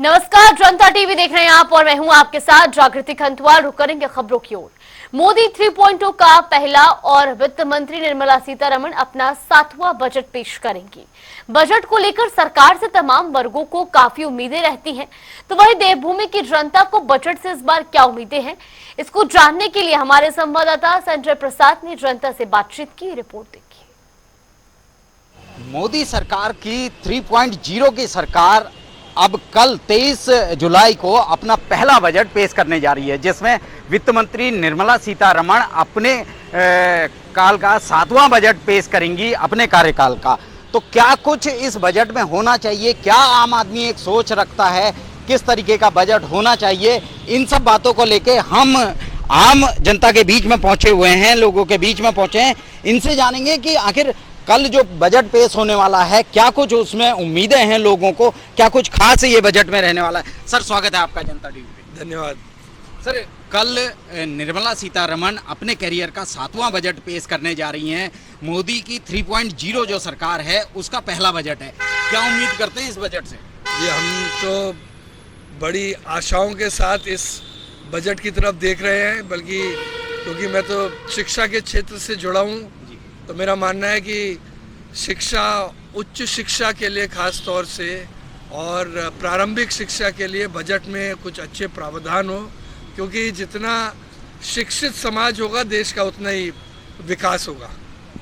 नमस्कार, जनता टीवी देख रहे हैं आप और मैं हूं आपके साथ जागृति खंतवाल। रुक करेंगे खबरों की ओर। मोदी 3.0 का पहला और वित्त मंत्री निर्मला सीतारमण अपना 7वां बजट पेश करेंगी। बजट को लेकर सरकार से तमाम वर्गों को काफी उम्मीदें रहती हैं, तो वही देवभूमि की जनता को बजट से इस बार क्या उम्मीदें हैं, इसको जानने के लिए हमारे संवाददाता संजय प्रसाद ने जनता से बातचीत की। रिपोर्ट देखिए। मोदी सरकार की 3.0 की सरकार अब कल 23 जुलाई को अपना पहला बजट पेश करने जा रही है, जिसमें वित्त मंत्री निर्मला सीतारमण अपने काल का 7वां बजट पेश करेंगी अपने कार्यकाल का। तो क्या कुछ इस बजट में होना चाहिए, क्या आम आदमी एक सोच रखता है, किस तरीके का बजट होना चाहिए, इन सब बातों को लेके हम आम जनता के बीच में पहुंचे हुए हैं, लोगों के बीच में पहुंचे हैं। इनसे जानेंगे कि आखिर कल जो बजट पेश होने वाला है, क्या कुछ उसमें उम्मीदें हैं लोगों को, क्या कुछ खास ये बजट में रहने वाला है। सर, स्वागत है आपका जनता टीवी पे। धन्यवाद। सर, कल निर्मला सीतारमण अपने करियर का 7वां बजट पेश करने जा रही हैं। मोदी की 3.0 जो सरकार है उसका पहला बजट है, क्या उम्मीद करते हैं इस बजट से? ये हम तो बड़ी आशाओं के साथ इस बजट की तरफ देख रहे हैं, बल्कि क्योंकि मैं तो शिक्षा के क्षेत्र से जुड़ा हूँ, तो मेरा मानना है कि शिक्षा, उच्च शिक्षा के लिए खास तौर से और प्रारंभिक शिक्षा के लिए बजट में कुछ अच्छे प्रावधान हो, क्योंकि जितना शिक्षित समाज होगा देश का उतना ही विकास होगा।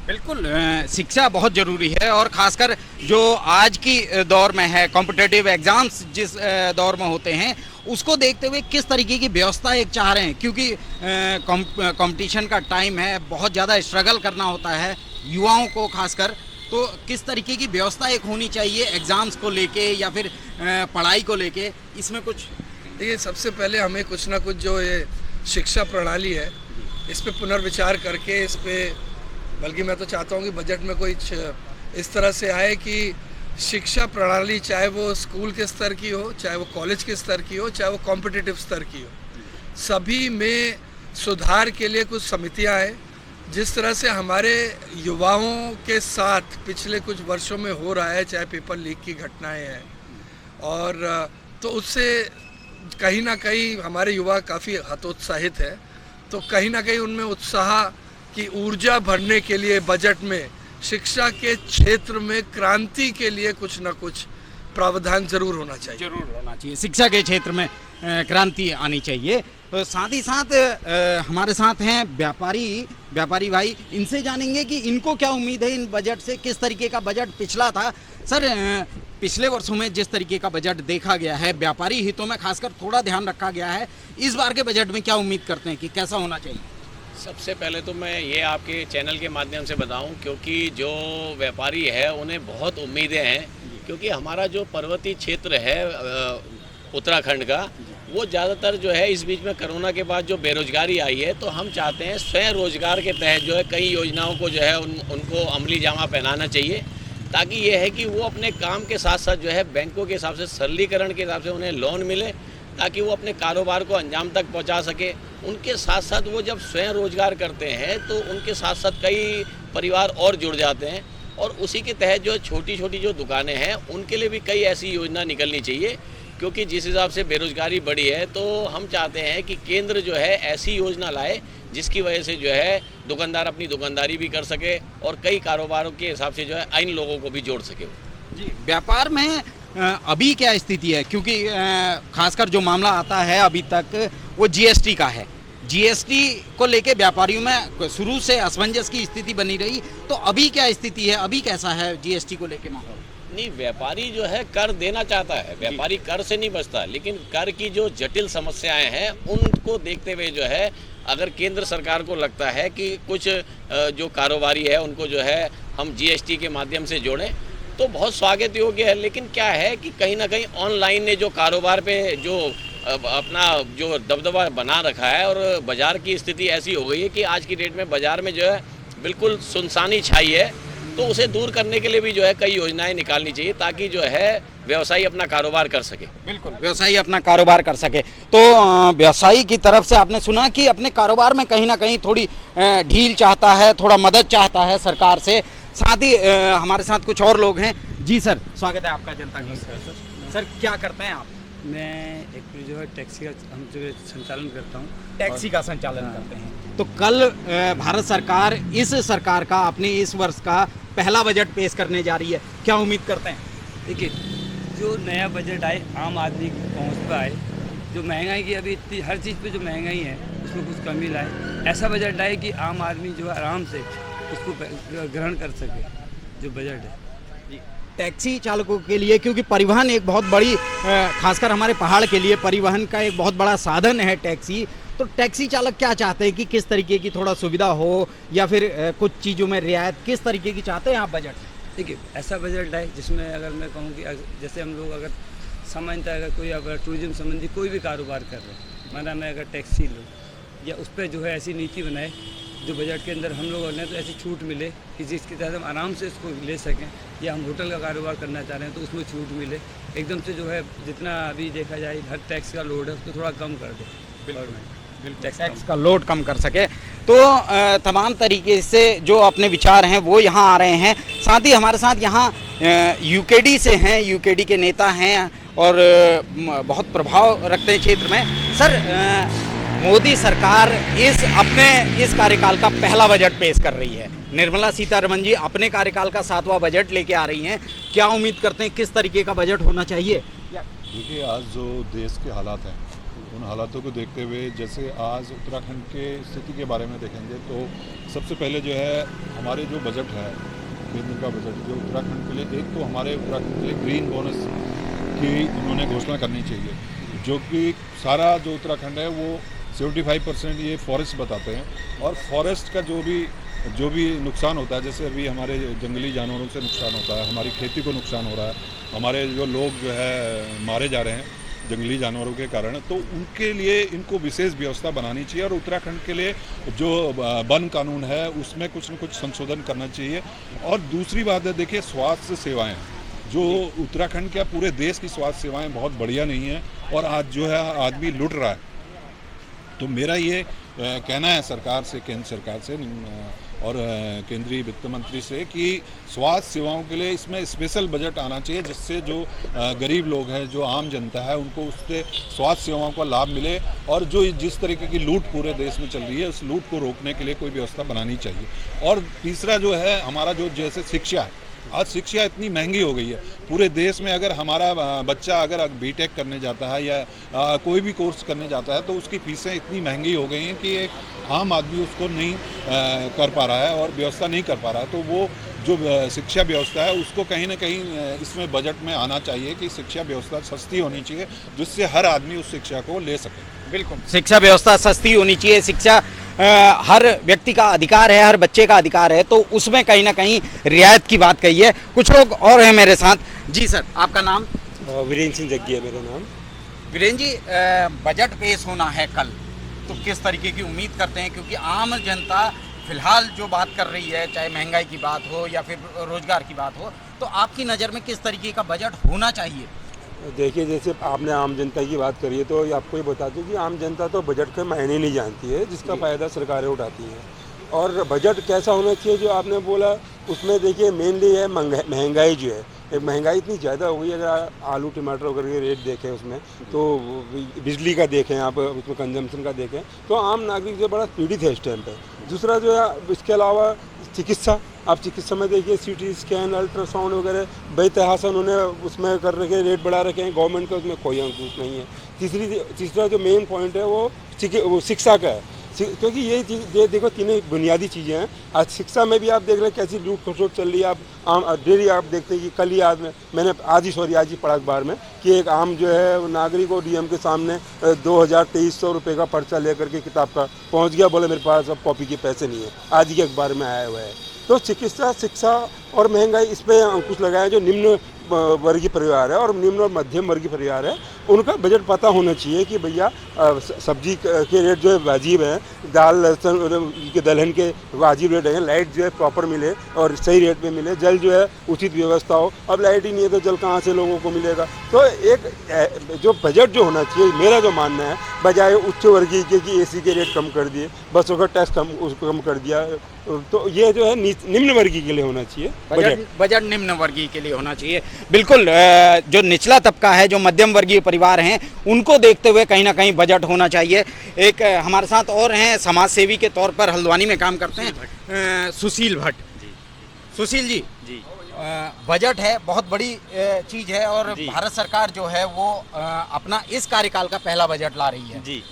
बिल्कुल, शिक्षा बहुत ज़रूरी है और ख़ासकर जो आज की दौर में है, कॉम्पिटिटिव एग्ज़ाम्स जिस दौर में होते हैं उसको देखते हुए किस तरीके की व्यवस्था एक चाह रहे हैं, क्योंकि कंपटीशन का टाइम है, बहुत ज़्यादा स्ट्रगल करना होता है युवाओं को खासकर। तो किस तरीके की व्यवस्था एक होनी चाहिए एग्ज़ाम्स को लेके या फिर पढ़ाई को लेके, इसमें कुछ? देखिए, सबसे पहले हमें कुछ ना कुछ जो ये शिक्षा प्रणाली है इस पर पुनर्विचार करके, इस पर बल्कि मैं तो चाहता हूँ कि बजट में कोई इस तरह से आए कि शिक्षा प्रणाली, चाहे वो स्कूल के स्तर की हो, चाहे वो कॉलेज के स्तर की हो, चाहे वो कॉम्पिटिटिव स्तर की हो, सभी में सुधार के लिए कुछ समितियाँ हैं। जिस तरह से हमारे युवाओं के साथ पिछले कुछ वर्षों में हो रहा है, चाहे पेपर लीक की घटनाएं हैं, और तो उससे कहीं ना कहीं हमारे युवा काफ़ी हतोत्साहित है, तो कहीं ना कहीं उनमें उत्साह की ऊर्जा भरने के लिए बजट में शिक्षा के क्षेत्र में क्रांति के लिए कुछ ना कुछ प्रावधान जरूर होना चाहिए। जरूर होना चाहिए, शिक्षा के क्षेत्र में क्रांति आनी चाहिए। तो साथ ही साथ हमारे साथ हैं व्यापारी भाई, इनसे जानेंगे कि इनको क्या उम्मीद है इन बजट से, किस तरीके का बजट पिछला था। सर, पिछले वर्षों में जिस तरीके का बजट देखा गया है, व्यापारी हितों में खासकर थोड़ा ध्यान रखा गया है, इस बार के बजट में क्या उम्मीद करते हैं कि कैसा होना चाहिए? सबसे पहले तो मैं ये आपके चैनल के माध्यम से बताऊं, क्योंकि जो व्यापारी है उन्हें बहुत उम्मीदें हैं, क्योंकि हमारा जो पर्वतीय क्षेत्र है उत्तराखंड का, वो ज़्यादातर जो है इस बीच में कोरोना के बाद जो बेरोजगारी आई है, तो हम चाहते हैं स्वयं रोजगार के तहत जो है कई योजनाओं को जो है उनको अमली जामा पहनाना चाहिए, ताकि ये है कि वो अपने काम के साथ साथ जो है बैंकों के हिसाब से सरलीकरण के हिसाब से उन्हें लोन मिले, ताकि वो अपने कारोबार को अंजाम तक पहुंचा सके। उनके साथ साथ वो जब स्वयं रोजगार करते हैं तो उनके साथ साथ कई परिवार और जुड़ जाते हैं, और उसी के तहत जो छोटी छोटी जो दुकानें हैं उनके लिए भी कई ऐसी योजना निकलनी चाहिए, क्योंकि जिस हिसाब से बेरोजगारी बढ़ी है, तो हम चाहते हैं कि केंद्र जो है ऐसी योजना लाए जिसकी वजह से जो है दुकानदार अपनी दुकानदारी भी कर सके और कई कारोबारों के हिसाब से जो है इन लोगों को भी जोड़ सके। जी, व्यापार में अभी क्या स्थिति है, क्योंकि खासकर जो मामला आता है अभी तक वो जीएसटी का है। जीएसटी को लेके व्यापारियों में शुरू से असमंजस की स्थिति बनी रही, तो अभी क्या स्थिति है, अभी कैसा है जीएसटी को लेके माहौल? नहीं, व्यापारी जो है कर देना चाहता है, व्यापारी कर से नहीं बचता, लेकिन कर की जो जटिल समस्याएं हैं उनको देखते हुए जो है अगर केंद्र सरकार को लगता है कि कुछ जो कारोबारी है उनको जो है हम जीएसटी के माध्यम से जोड़ें, तो बहुत स्वागत योग्य है। लेकिन क्या है कि कहीं ना कहीं ऑनलाइन ने जो कारोबार पे जो अपना जो दबदबा बना रखा है, और बाज़ार की स्थिति ऐसी हो गई है कि आज की डेट में बाज़ार में जो है बिल्कुल सुनसानी छाई है, तो उसे दूर करने के लिए भी जो है कई योजनाएं निकालनी चाहिए, ताकि जो है व्यवसायी अपना कारोबार कर सके। बिल्कुल, व्यवसायी अपना कारोबार कर सके। तो व्यवसायी की तरफ से आपने सुना कि अपने कारोबार में कहीं ना कहीं थोड़ी ढील चाहता है, थोड़ा मदद चाहता है सरकार से। साथ ही हमारे साथ कुछ और लोग हैं। जी सर, स्वागत है आपका जनता न्यूज़। सर, क्या करते हैं आप? मैं एक्चुअली जो है टैक्सी का हम जो है संचालन करता हूँ। टैक्सी का संचालन करते हैं। तो कल भारत सरकार इस सरकार का अपने इस वर्ष का पहला बजट पेश करने जा रही है, क्या उम्मीद करते हैं? देखिए, जो नया बजट आए आम आदमी की पहुँच पर आए, जो महंगाई की अभी इतनी हर चीज़ पे जो महंगाई है उसमें कुछ कमी लाए, ऐसा बजट आए कि आम आदमी जो है आराम से उसको ग्रहण कर सके, जो बजट है। टैक्सी चालकों के लिए, क्योंकि परिवहन एक बहुत बड़ी खासकर हमारे पहाड़ के लिए परिवहन का एक बहुत बड़ा साधन है टैक्सी, तो टैक्सी चालक क्या चाहते हैं कि किस तरीके की थोड़ा सुविधा हो या फिर कुछ चीज़ों में रियायत, किस तरीके की चाहते हैं आप बजट? देखिए, ऐसा बजट है जिसमें अगर मैं कहूँ कि जैसे हम लोग अगर सामान्यतः अगर कोई अगर टूरिज्म संबंधी कोई भी कारोबार कर रहे हैं, माना मैं अगर टैक्सी लूँ या उस पर जो है ऐसी नीति बनाए जो बजट के अंदर हम लोगों ने तो ऐसी छूट मिले कि जिसके तहत हम आराम से इसको ले सकें, या हम होटल का कारोबार करना चाह रहे हैं तो उसमें छूट मिले, एकदम से जो है जितना अभी देखा जाए हर टैक्स का लोड है उसको थोड़ा कम कर दे गवर्नमेंट, टैक्स का लोड कम कर सके। तो तमाम तरीके से जो अपने विचार हैं वो यहाँ आ रहे हैं। साथ ही हमारे साथ यहाँ यूकेडी से हैं, यूकेडी के नेता हैं और बहुत प्रभाव रखते हैं क्षेत्र में। सर, मोदी सरकार इस कार्यकाल का पहला बजट पेश कर रही है। निर्मला सीतारमण जी अपने कार्यकाल का 7वां बजट लेके आ रही हैं, क्या उम्मीद करते हैं किस तरीके का बजट होना चाहिए? देखिए, आज जो देश के हालात हैं उन हालातों को देखते हुए, जैसे आज उत्तराखंड के स्थिति के बारे में देखेंगे तो सबसे पहले जो है हमारे जो बजट है केंद्र का बजट जो उत्तराखंड के लिए, एक तो हमारे उत्तराखंड के लिए ग्रीन बोनस की उन्होंने घोषणा करनी चाहिए, जो कि सारा जो उत्तराखंड है वो 75% ये फॉरेस्ट बताते हैं, और फॉरेस्ट का जो भी नुकसान होता है, जैसे अभी हमारे जंगली जानवरों से नुकसान होता है, हमारी खेती को नुकसान हो रहा है, हमारे जो लोग जो है मारे जा रहे हैं जंगली जानवरों के कारण, तो उनके लिए इनको विशेष व्यवस्था बनानी चाहिए। और उत्तराखंड के लिए जो वन कानून है उसमें कुछ न कुछ संशोधन करना चाहिए। और दूसरी बात है, देखिए, स्वास्थ्य सेवाएं जो उत्तराखंड क्या पूरे देश की स्वास्थ्य सेवाएं बहुत बढ़िया नहीं है, और आज जो है आदमी लुट रहा है। तो मेरा ये कहना है सरकार से, केंद्र सरकार से और केंद्रीय वित्त मंत्री से कि स्वास्थ्य सेवाओं के लिए इसमें स्पेशल बजट आना चाहिए, जिससे जो गरीब लोग हैं, जो आम जनता है, उनको उससे स्वास्थ्य सेवाओं का लाभ मिले, और जो जिस तरीके की लूट पूरे देश में चल रही है उस लूट को रोकने के लिए कोई व्यवस्था बनानी चाहिए। और तीसरा जो है हमारा जो जैसे शिक्षा है, आज शिक्षा इतनी महंगी हो गई है पूरे देश में। अगर हमारा बच्चा अगर बीटेक करने जाता है या कोई भी कोर्स करने जाता है तो उसकी फीसें इतनी महंगी हो गई हैं कि एक आम आदमी उसको नहीं कर पा रहा है और व्यवस्था नहीं कर पा रहा है। तो वो जो शिक्षा व्यवस्था है उसको कहीं ना कहीं इसमें बजट में आना चाहिए कि शिक्षा व्यवस्था सस्ती होनी चाहिए, जिससे हर आदमी उस शिक्षा को ले सके। बिल्कुल, शिक्षा व्यवस्था सस्ती होनी चाहिए। शिक्षा हर व्यक्ति का अधिकार है, हर बच्चे का अधिकार है, तो उसमें कहीं ना कहीं रियायत की बात कही है। कुछ लोग और हैं मेरे साथ। जी सर, आपका नाम? वीरेंद्र सिंह जग्गी है मेरा नाम। वीरेंद्र जी, बजट पेश होना है कल, तो किस तरीके की उम्मीद करते हैं? क्योंकि आम जनता फिलहाल जो बात कर रही है, चाहे महंगाई की बात हो या फिर रोजगार की बात हो, तो आपकी नज़र में किस तरीके का बजट होना चाहिए? देखिए, जैसे आपने आम जनता की बात करी है तो आपको ये बता दूं कि आम जनता तो बजट के मायने नहीं जानती है, जिसका फ़ायदा सरकारें उठाती हैं। और बजट कैसा होना चाहिए जो आपने बोला, उसमें देखिए मेनली है महंगाई जो है, महंगाई इतनी ज़्यादा हो गई। अगर आलू टमाटर वगैरह के रेट देखें उसमें, तो बिजली का देखें आप, उसमें कंजम्पशन का देखें, तो आम नागरिक जो बड़ा पीड़ित है इस टाइम पे। दूसरा जो है, इसके अलावा चिकित्सा, आप चिकित्सा में देखिए सीटी स्कैन, अल्ट्रासाउंड वगैरह बेतहासा उन्होंने उसमें कर रखे, रेट बढ़ा रखे हैं गवर्नमेंट का, उसमें कोई अंकुश नहीं है। तीसरा जो मेन पॉइंट है वो शिक्षा का है, क्योंकि ये देखो तीनों बुनियादी चीज़ें हैं। आज शिक्षा में भी आप देख रहे हैं कैसी लूट खसोट चल रही है। आप डेली आप देखते हैं कि कल ही आज ही पढ़ा अखबार में कि एक आम जो है नागरिक को डीएम के सामने 2300 रुपये का पर्चा लेकर के किताब का पहुंच गया, बोले मेरे पास अब कॉपी के पैसे नहीं है। आज ही के अखबार में आया हुआ है। तो चिकित्सा, शिक्षा और महंगाई, इस पर अंकुश लगाया। जो निम्न वर्गीय परिवार है और निम्न और मध्यम वर्गीय परिवार है, उनका बजट पता होना चाहिए कि भैया सब्जी के रेट जो है वाजिब है, दाल लहसुन के दलहन के वाजिब रेट है, लाइट जो है प्रॉपर मिले और सही रेट पे मिले, जल जो है उचित व्यवस्था हो। अब लाइट ही नहीं है तो जल कहाँ से लोगों को मिलेगा? तो एक जो बजट जो होना चाहिए, मेरा जो मानना है, बजाय उच्च वर्गीय के कि एसी के रेट कम कर दिए, बसों का टैक्स कम कर दिया, तो ये जो है निम्न वर्गीय के लिए होना चाहिए बजट निम्न वर्गीय के लिए होना चाहिए। बिल्कुल, जो निचला तबका है, जो मध्यम वर्गीय परिवार हैं, उनको देखते हुए कहीं ना कहीं बजट होना चाहिए। एक हमारे साथ और हैं, समाज सेवी के तौर पर हल्द्वानी में काम करते हैं, सुशील भट्ट। सुशील जी, बजट है, बहुत बड़ी चीज है और भारत सरकार जो है वो अपना इस कार्यकाल का पहला बजट ला रही है जी।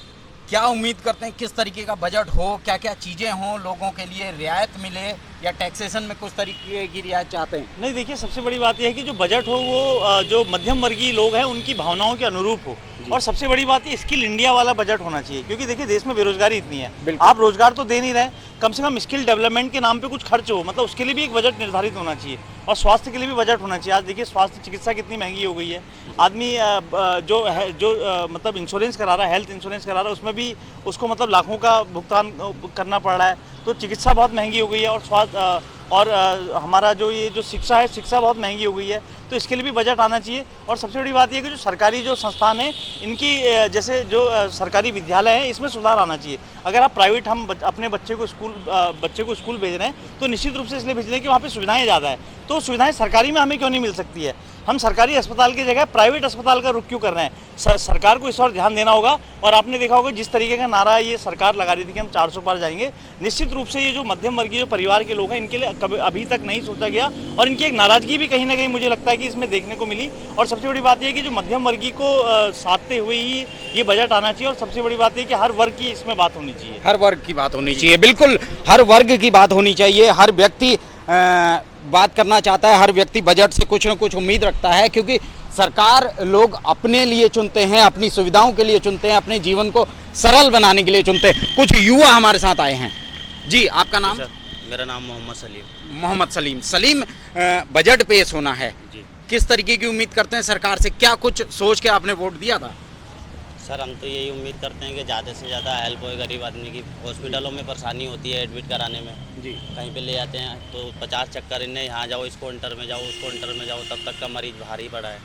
क्या उम्मीद करते हैं, किस तरीके का बजट हो, क्या क्या चीजें हों, लोगों के लिए रियायत मिले या टैक्सेशन में कुछ तरीके की रियायत चाहते हैं? नहीं, देखिए, सबसे बड़ी बात यह है कि जो बजट हो वो जो मध्यम वर्गीय लोग हैं उनकी भावनाओं के अनुरूप हो, और सबसे बड़ी बात है स्किल इंडिया वाला बजट होना चाहिए, क्योंकि देखिए देश में बेरोजगारी इतनी है, आप रोजगार तो दे नहीं रहे, कम से कम स्किल डेवलपमेंट के नाम पे कुछ खर्च हो, मतलब उसके लिए भी एक बजट निर्धारित होना चाहिए, और स्वास्थ्य के लिए भी बजट होना चाहिए। आज देखिए स्वास्थ्य चिकित्सा कितनी महंगी हो गई है, आदमी जो मतलब इंश्योरेंस करा रहा है, हेल्थ इंश्योरेंस करा रहा है, उसमें भी उसको मतलब लाखों का भुगतान करना पड़ रहा है, तो चिकित्सा बहुत महंगी हो गई है, और स्वास्थ्य और हमारा जो ये जो शिक्षा है, शिक्षा बहुत महंगी हो गई है, तो इसके लिए भी बजट आना चाहिए। और सबसे बड़ी बात यह है कि जो सरकारी जो संस्थान है, इनकी जैसे जो सरकारी विद्यालय है, इसमें सुधार आना चाहिए। अगर आप प्राइवेट हम अपने बच्चे को स्कूल भेज रहे हैं, तो निश्चित रूप से इसलिए भेज रहे हैं कि वहाँ पे सुविधाएं ज़्यादा है, तो सुविधाएं सरकारी में हमें क्यों नहीं मिल सकती है? हम सरकारी अस्पताल की जगह प्राइवेट अस्पताल का रुख क्यों कर रहे हैं? सरकार को इस और ध्यान देना होगा। और आपने देखा होगा जिस तरीके का नारा ये सरकार लगा रही थी कि हम 400 पार जाएंगे, निश्चित रूप से ये जो मध्यम वर्गीय जो परिवार के लोग हैं, इनके लिए कभी अभी तक नहीं सोचा गया, और इनकी एक नाराजगी भी कहीं ना कहीं मुझे लगता है कि इसमें देखने को मिली। और सबसे बड़ी बात यह है कि जो मध्यम वर्गीय को साधते हुए ही ये बजट आना चाहिए, और सबसे बड़ी बात यह कि हर वर्ग की इसमें बात होनी चाहिए, हर वर्ग की बात होनी चाहिए। बिल्कुल, हर वर्ग की बात होनी चाहिए, हर व्यक्ति बात करना चाहता है, हर व्यक्ति बजट से कुछ न कुछ उम्मीद रखता है, क्योंकि सरकार लोग अपने लिए चुनते हैं, अपनी सुविधाओं के लिए चुनते हैं, अपने जीवन को सरल बनाने के लिए चुनते हैं। कुछ युवा हमारे साथ आए हैं जी, आपका नाम? मेरा नाम मोहम्मद सलीम। मोहम्मद सलीम। सलीम, बजट पेश होना है जी, किस तरीके की उम्मीद करते हैं सरकार से? क्या कुछ सोच के आपने वोट दिया था? सर, हम तो यही उम्मीद करते हैं कि ज़्यादा से ज़्यादा हेल्प होए गरीब आदमी की। हॉस्पिटलों में परेशानी होती है एडमिट कराने में जी, कहीं पे ले जाते हैं तो 50 चक्कर, इन्हें यहाँ जाओ, इस काउंटर में जाओ, उस काउंटर में जाओ, तब तक का मरीज भारी पड़ा है।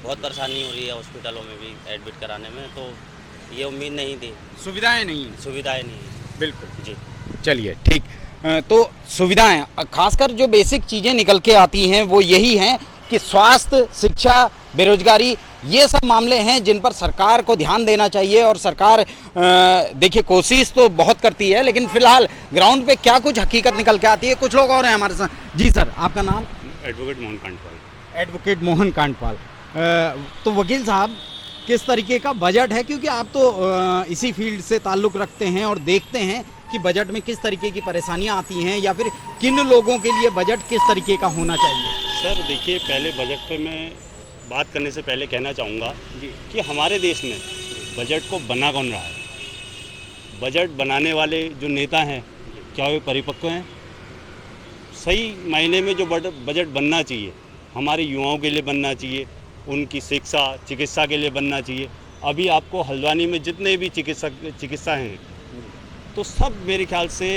बहुत परेशानी हो रही है हॉस्पिटलों में भी एडमिट कराने में, तो ये उम्मीद नहीं थी। सुविधाएं नहीं नहीं। बिल्कुल जी, चलिए ठीक। तो सुविधाएं, खासकर जो बेसिक चीज़ें निकल के आती हैं वो यही हैं कि स्वास्थ्य, शिक्षा, बेरोजगारी, ये सब मामले हैं जिन पर सरकार को ध्यान देना चाहिए। और सरकार देखिए कोशिश तो बहुत करती है, लेकिन फिलहाल ग्राउंड पे क्या कुछ हकीकत निकल के आती है। कुछ लोग और हैं हमारे साथ। जी सर, आपका नाम? एडवोकेट मोहन कांडपाल। एडवोकेट मोहन कांडपाल। तो वकील साहब, किस तरीके का बजट है, क्योंकि आप तो इसी फील्ड से ताल्लुक़ रखते हैं और देखते हैं कि बजट में किस तरीके की परेशानियां आती हैं, या फिर किन लोगों के लिए बजट किस तरीके का होना चाहिए? सर देखिए, पहले बजट पे मैं बात करने से पहले कहना चाहूँगा कि हमारे देश में बजट को बना कौन रहा है? बजट बनाने वाले जो नेता हैं, क्या वे परिपक्व हैं? सही मायने में जो बजट बनना चाहिए, हमारे युवाओं के लिए बनना चाहिए, उनकी शिक्षा, चिकित्सा के लिए बनना चाहिए। अभी आपको हल्द्वानी में जितने भी चिकित्सा हैं, तो सब मेरे ख्याल से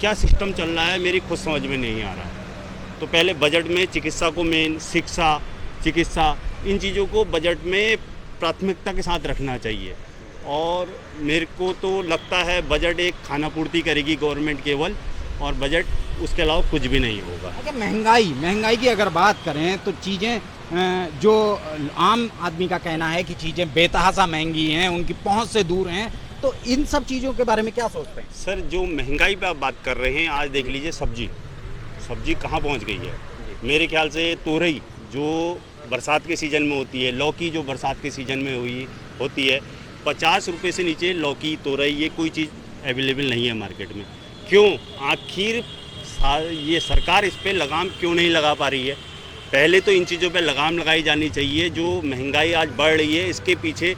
क्या सिस्टम चल रहा है मेरी खुद समझ में नहीं आ रहा है। तो पहले बजट में चिकित्सा को मेन, शिक्षा, चिकित्सा, इन चीज़ों को बजट में प्राथमिकता के साथ रखना चाहिए। और मेरे को तो लगता है बजट एक खाना पूर्ति करेगी गवर्नमेंट केवल, और बजट उसके अलावा कुछ भी नहीं होगा। अच्छा, महंगाई की अगर बात करें तो चीज़ें जो आम आदमी का कहना है कि चीज़ें बेतहासा महंगी हैं, उनकी पहुंच से दूर हैं, तो इन सब चीज़ों के बारे में क्या सोचते हैं? सर, जो महंगाई पे आप बात कर रहे हैं, आज देख लीजिए सब्जी कहाँ पहुंच गई है। मेरे ख्याल से तोरई जो बरसात के सीज़न में होती है, लौकी जो बरसात के सीज़न में होती है, 50 रुपये से नीचे लौकी, तोरई, ये कोई चीज़ अवेलेबल नहीं है मार्केट में। क्यों? आखिर ये सरकार इस पर लगाम क्यों नहीं लगा पा रही है? पहले तो इन चीज़ों पे लगाम लगाई जानी चाहिए। जो महंगाई आज बढ़ रही है, इसके पीछे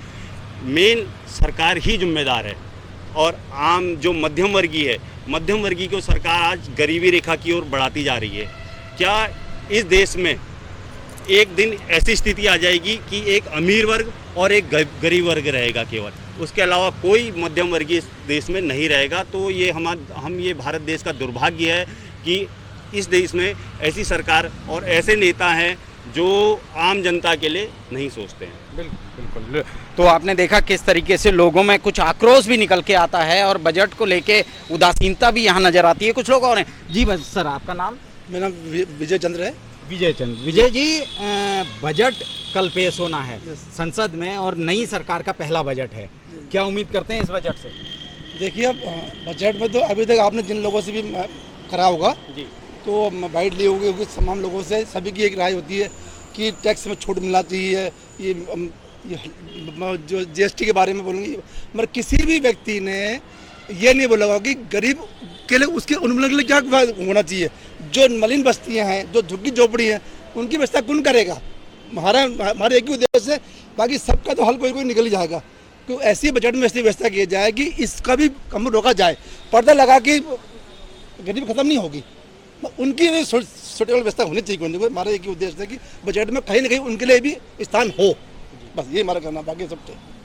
मेन सरकार ही जिम्मेदार है। और आम जो मध्यम वर्गीय को सरकार आज गरीबी रेखा की ओर बढ़ाती जा रही है। क्या इस देश में एक दिन ऐसी स्थिति आ जाएगी कि एक अमीर वर्ग और एक गरीब वर्ग रहेगा केवल, उसके अलावा कोई मध्यम वर्गीय इस देश में नहीं रहेगा? तो ये ये भारत देश का दुर्भाग्य है कि इस देश में ऐसी सरकार और ऐसे नेता हैं जो आम जनता के लिए नहीं सोचते हैं। बिल्कुल। तो आपने देखा किस तरीके से लोगों में कुछ आक्रोश भी निकल के आता है और बजट को लेके उदासीनता भी यहाँ नजर आती है। कुछ लोग और हैं जी। बस सर, आपका नाम? मेरा नाम विजय चंद्र है। विजय जी, बजट कल पेश होना है संसद में और नई सरकार का पहला बजट है, क्या उम्मीद करते हैं इस बजट से? देखिए, अब बजट में तो अभी तक आपने जिन लोगों से भी करा होगा जी, तो बाइट ली होगी तमाम लोगों से, सभी की एक राय होती है कि टैक्स में छूट मिलना चाहिए। ये जो जीएसटी के बारे में बोलूँगी, मगर किसी भी व्यक्ति ने ये नहीं बोला होगा कि गरीब के लिए उसके उन्मूलन के लिए क्या होना चाहिए। जो मलिन बस्तियां हैं, जो झुग्गी झोपड़ी हैं, उनकी व्यवस्था कौन करेगा? हमारे एक ही उद्देश्य है, बाकी सबका तो हल कोई कोई निकल ही जाएगा। तो ऐसी बजट में ऐसी व्यवस्था की जाए कि इसका भी कम रोका जाए। पर्दा लगा के गरीब खत्म नहीं होगी, उनकी भी सुटेबल व्यवस्था होनी चाहिए। हमारा एक ही उद्देश्य है कि बजट में कहीं ना कहीं उनके लिए भी स्थान हो, बस ये हमारा कहना। बाकी सब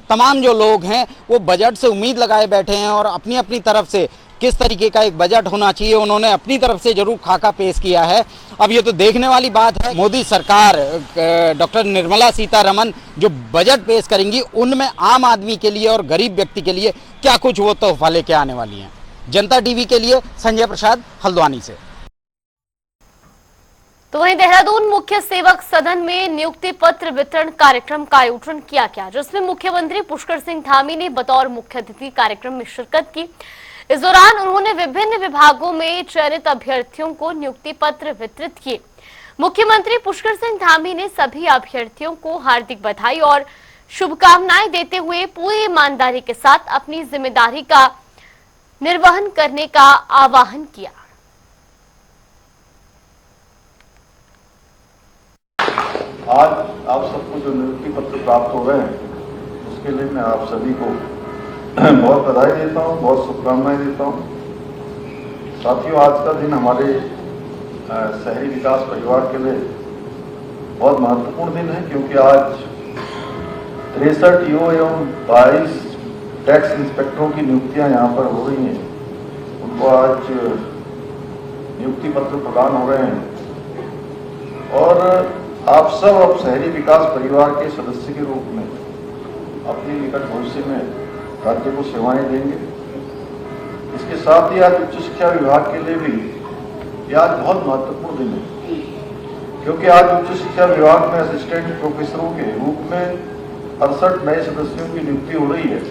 तमाम जो लोग हैं वो बजट से उम्मीद लगाए बैठे हैं और अपनी अपनी तरफ से किस तरीके का एक बजट होना चाहिए उन्होंने अपनी तरफ से जरूर खाका पेश किया है। अब ये तो देखने वाली बात है, मोदी सरकार डॉक्टर निर्मला सीतारमण जो बजट पेश करेंगी उनमें आम आदमी के लिए और गरीब व्यक्ति के लिए क्या कुछ वो तोहफा लेके आने वाली हैं। जनता टीवी के लिए संजय प्रसाद, हल्द्वानी से। तो वहीं देहरादून मुख्य सेवक सदन में नियुक्ति पत्र वितरण कार्यक्रम का आयोजन किया गया, जिसमें मुख्यमंत्री पुष्कर सिंह धामी ने बतौर मुख्य अतिथि कार्यक्रम में शिरकत की। इस दौरान उन्होंने विभिन्न विभागों में चयनित अभ्यर्थियों को नियुक्ति पत्र वितरित किए। मुख्यमंत्री पुष्कर सिंह धामी ने सभी अभ्यर्थियों को हार्दिक बधाई और शुभकामनाएं देते हुए पूरी ईमानदारी के साथ अपनी जिम्मेदारी का निर्वहन करने का आह्वान किया। आज आप सबको जो नियुक्ति पत्र प्राप्त हो रहे हैं उसके लिए मैं आप सभी को बहुत बधाई देता हूँ, बहुत शुभकामनाएं देता हूँ। साथियों, आज का दिन हमारे शहरी विकास परिवार के लिए बहुत महत्वपूर्ण दिन है, क्योंकि आज 63 ईओ एवं 22 टैक्स इंस्पेक्टरों की नियुक्तियां यहाँ पर हो रही हैं। उनको आज नियुक्ति पत्र प्रदान हो रहे हैं और आप सब अब शहरी विकास परिवार के सदस्य के रूप में अपने निकट भविष्य में राज्य को सेवाएं देंगे। इसके साथ ही आज उच्च शिक्षा विभाग के लिए भी यह आज बहुत महत्वपूर्ण दिन है, क्योंकि आज उच्च शिक्षा विभाग में असिस्टेंट प्रोफेसरों के रूप में 68 नए सदस्यों की नियुक्ति हो रही है।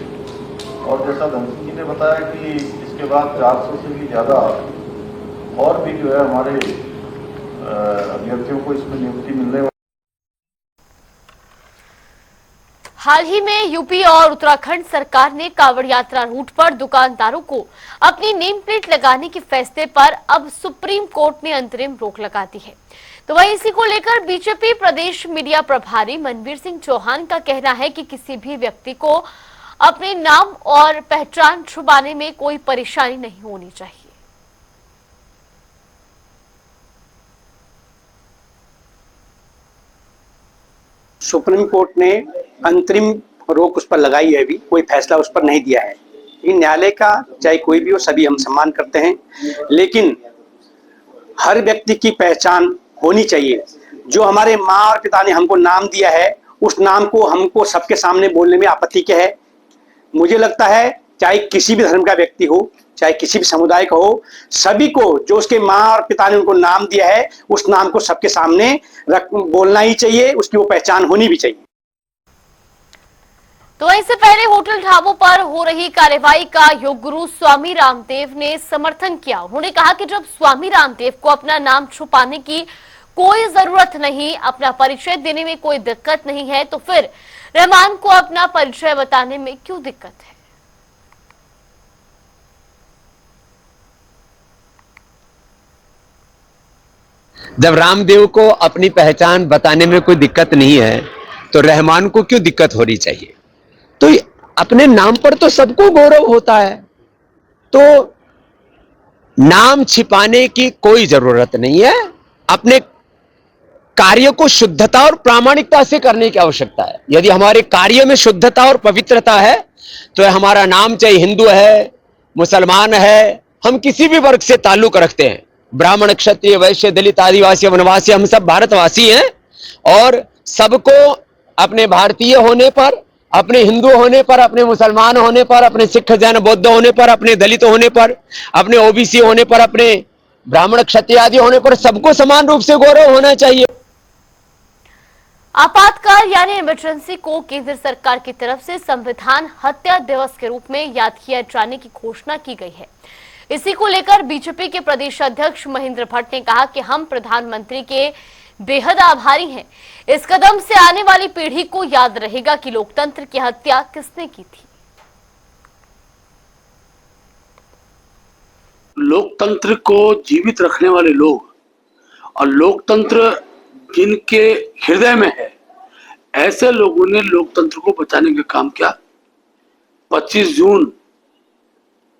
और जैसा धनसिंह जी ने बताया कि इसके बाद 400 से भी ज़्यादा और भी जो है हमारे अभ्यर्थियों को इसमें नियुक्ति मिलने वाली। हाल ही में यूपी और उत्तराखंड सरकार ने कांवड़ यात्रा रूट पर दुकानदारों को अपनी नेम प्लेट लगाने के फैसले पर अब सुप्रीम कोर्ट ने अंतरिम रोक लगा दी है। तो वहीं इसी को लेकर बीजेपी प्रदेश मीडिया प्रभारी मनवीर सिंह चौहान का कहना है कि किसी भी व्यक्ति को अपने नाम और पहचान छुपाने में कोई परेशानी नहीं होनी चाहिए। सुप्रीम कोर्ट ने अंतरिम रोक उस पर लगाई है, अभी कोई फैसला उस पर नहीं दिया है। लेकिन न्यायालय का चाहे कोई भी हो, सभी हम सम्मान करते हैं, लेकिन हर व्यक्ति की पहचान होनी चाहिए। जो हमारे माँ और पिता ने हमको नाम दिया है, उस नाम को हमको सबके सामने बोलने में आपत्ति क्या है? मुझे लगता है चाहे किसी भी धर्म का व्यक्ति हो, चाहे किसी भी समुदाय का हो, सभी को जो उसके माँ और पिता ने उनको नाम दिया है उस नाम को सबके सामने बोलना ही चाहिए, उसकी वो पहचान होनी भी चाहिए। तो इससे पहले होटल ढाबों पर हो रही कार्रवाई का योग गुरु स्वामी रामदेव ने समर्थन किया। उन्होंने कहा कि जब स्वामी रामदेव को अपना नाम छुपाने की कोई जरूरत नहीं, अपना परिचय देने में कोई दिक्कत नहीं है, तो फिर रहमान को अपना परिचय बताने में क्यों दिक्कत है? जब रामदेव को अपनी पहचान बताने में कोई दिक्कत नहीं है तो रहमान को क्यों दिक्कत होनी चाहिए? तो अपने नाम पर तो सबको गौरव होता है, तो नाम छिपाने की कोई जरूरत नहीं है। अपने कार्य को शुद्धता और प्रामाणिकता से करने की आवश्यकता है। यदि हमारे कार्य में शुद्धता और पवित्रता है तो हमारा नाम चाहे हिंदू है, मुसलमान है, हम किसी भी वर्ग से ताल्लुक रखते हैं, ब्राह्मण, क्षत्रिय, वैश्य, दलित, आदिवासी, वनवासी, हम सब भारतवासी हैं। और सबको अपने भारतीय होने पर, अपने हिंदू होने पर, अपने मुसलमान होने पर, अपने सिख जैन बौद्ध होने पर, अपने दलित होने पर, अपने ओबीसी होने पर, अपने ब्राह्मण क्षत्रिय आदि होने पर सबको समान रूप से गौरव होना चाहिए। आपातकाल यानी इमरजेंसी को केंद्र सरकार की तरफ से संविधान हत्या दिवस के रूप में याद किया जाने की घोषणा की गई है। इसी को लेकर बीजेपी के प्रदेश अध्यक्ष महेंद्र भट्ट ने कहा कि हम प्रधानमंत्री के बेहद आभारी हैं। इस कदम से आने वाली पीढ़ी को याद रहेगा कि लोकतंत्र की हत्या किसने की थी। लोकतंत्र को जीवित रखने वाले लोग और लोकतंत्र जिनके हृदय में है, ऐसे लोगों ने लोकतंत्र को बचाने का काम किया। 25 जून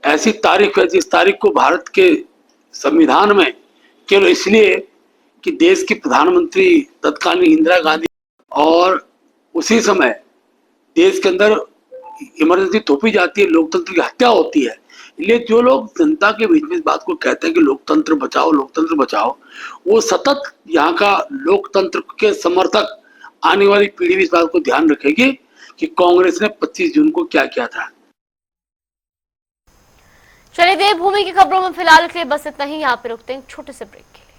ऐसी तारीख है जिस तारीख को भारत के संविधान में केवल इसलिए कि देश की प्रधानमंत्री तत्कालीन इंदिरा गांधी और उसी समय देश के अंदर इमरजेंसी थोपी जाती है, लोकतंत्र की हत्या होती है। इसलिए जो लोग जनता के बीच में इस बात को कहते हैं कि लोकतंत्र बचाओ, वो सतत यहाँ का लोकतंत्र के समर्थक आने वाली पीढ़ी भी इस बात को ध्यान रखेगी कि कांग्रेस ने 25 जून को क्या किया था। चलिए देवभूमि की खबरों में फिलहाल के लिए बस इतना ही। यहाँ पे रुकते हैं छोटे से ब्रेक के लिए।